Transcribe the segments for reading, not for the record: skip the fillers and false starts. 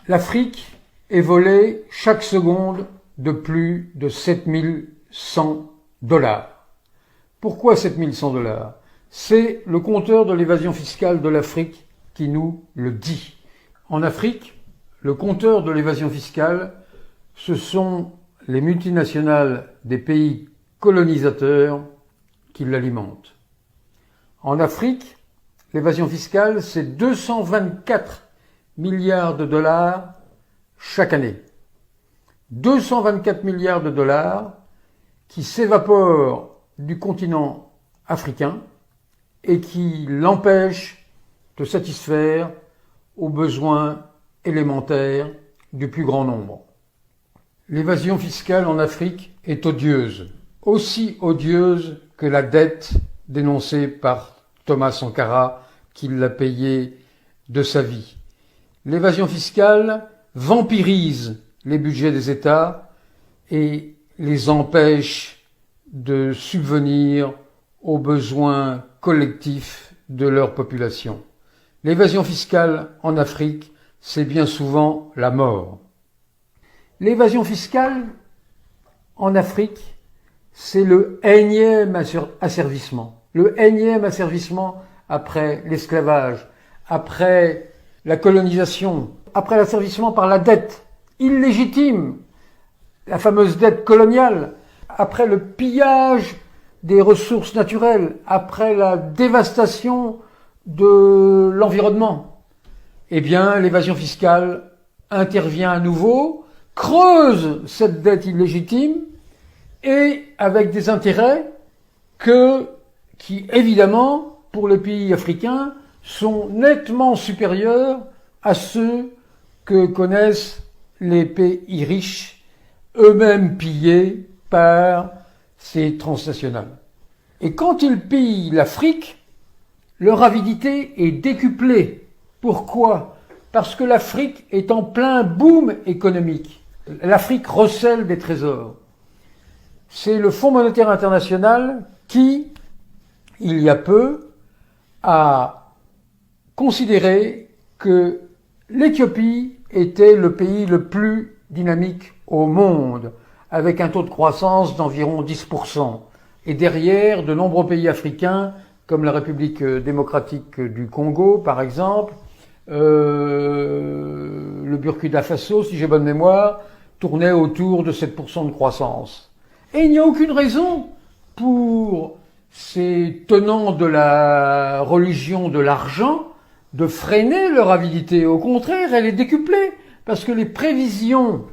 L'Afrique est volée chaque seconde de plus de 7100 dollars. Pourquoi 7100 dollars? C'est le compteur de l'évasion fiscale de l'Afrique qui nous le dit. En Afrique, le compteur de l'évasion fiscale, ce sont les multinationales des pays colonisateurs qui l'alimentent. En Afrique, l'évasion fiscale, c'est 224 milliards de dollars chaque année. 224 milliards de dollars qui s'évaporent du continent africain et qui l'empêchent de satisfaire aux besoins élémentaires du plus grand nombre. L'évasion fiscale en Afrique est odieuse, aussi odieuse que la dette dénoncée par Thomas Sankara, qui l'a payée de sa vie. L'évasion fiscale vampirise les budgets des États et les empêche de subvenir aux besoins collectifs de leur population. L'évasion fiscale en Afrique, c'est bien souvent la mort. L'évasion fiscale en Afrique, c'est le énième asservissement. Le énième asservissement après l'esclavage, après la colonisation, après l'asservissement par la dette illégitime, la fameuse dette coloniale, après le pillage des ressources naturelles, après la dévastation de l'environnement. Eh bien, l'évasion fiscale intervient à nouveau, creuse cette dette illégitime et avec des intérêts qui, évidemment, pour les pays africains, sont nettement supérieurs à ceux que connaissent les pays riches, eux-mêmes pillés par ces transnationales. Et quand ils pillent l'Afrique, leur avidité est décuplée. Pourquoi? Parce que l'Afrique est en plein boom économique. L'Afrique recèle des trésors. C'est le Fonds monétaire international qui, il y a peu, a considéré que l'Éthiopie était le pays le plus dynamique au monde, avec un taux de croissance d'environ 10%. Et derrière, de nombreux pays africains, comme la République démocratique du Congo, par exemple, le Burkina Faso, si j'ai bonne mémoire, tournait autour de 7% de croissance. Et il n'y a aucune raison pour ces tenants de la religion de l'argent de freiner leur avidité. Au contraire, elle est décuplée, parce que les prévisions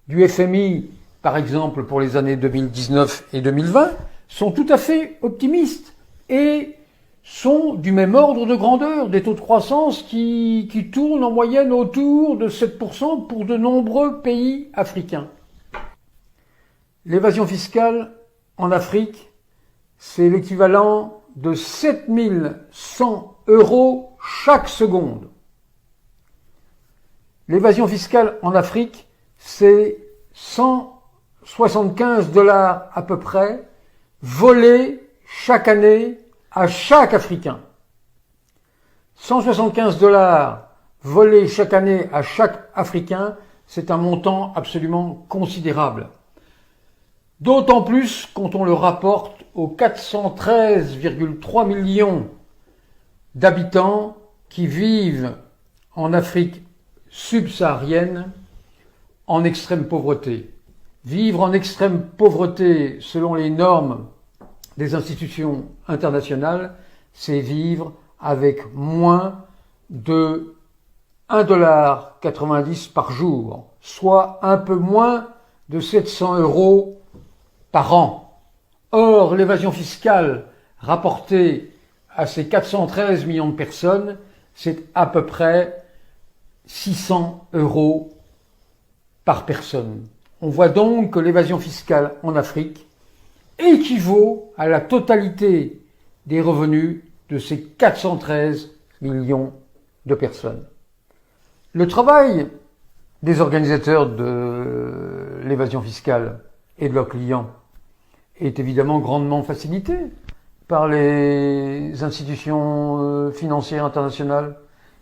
du FMI, par exemple pour les années 2019 et 2020, sont tout à fait optimistes et sont du même ordre de grandeur, des taux de croissance qui tournent en moyenne autour de 7% pour de nombreux pays africains. L'évasion fiscale en Afrique, c'est l'équivalent de 7100 € chaque seconde. L'évasion fiscale en Afrique, c'est 175 dollars à peu près, volés chaque année à chaque Africain. 175 dollars volés chaque année à chaque Africain, c'est un montant absolument considérable. D'autant plus quand on le rapporte aux 413,3 millions d'habitants qui vivent en Afrique subsaharienne en extrême pauvreté. Vivre en extrême pauvreté, selon les normes des institutions internationales, c'est vivre avec moins de 1,90 $ par jour, soit un peu moins de 700 € par an. Or, l'évasion fiscale rapportée à ces 413 millions de personnes, c'est à peu près 600 € par personne. On voit donc que l'évasion fiscale en Afrique équivaut à la totalité des revenus de ces 413 millions de personnes. Le travail des organisateurs de l'évasion fiscale et de leurs clients est évidemment grandement facilité par les institutions financières internationales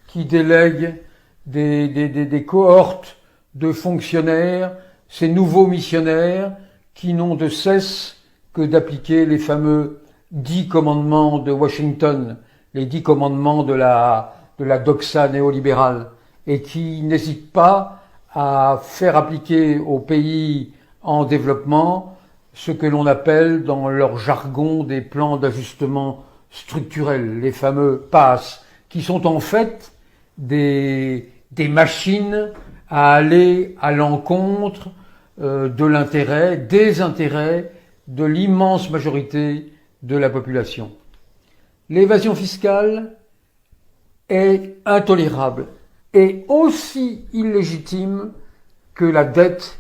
qui délèguent des cohortes de fonctionnaires, ces nouveaux missionnaires qui n'ont de cesse que d'appliquer les fameux 10 commandements de Washington, les 10 commandements de la doxa néolibérale, et qui n'hésitent pas à faire appliquer aux pays en développement ce que l'on appelle dans leur jargon des plans d'ajustement structurel, les fameux PASS, qui sont en fait des machines à aller à l'encontre des intérêts de l'immense majorité de la population. L'évasion fiscale est intolérable et aussi illégitime que la dette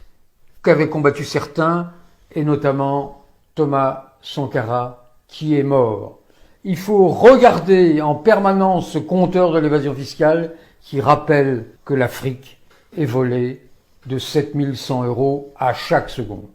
qu'avaient combattu certains, et notamment Thomas Sankara, qui est mort. Il faut regarder en permanence ce compteur de l'évasion fiscale qui rappelle que l'Afrique est volée de 7100 € à chaque seconde.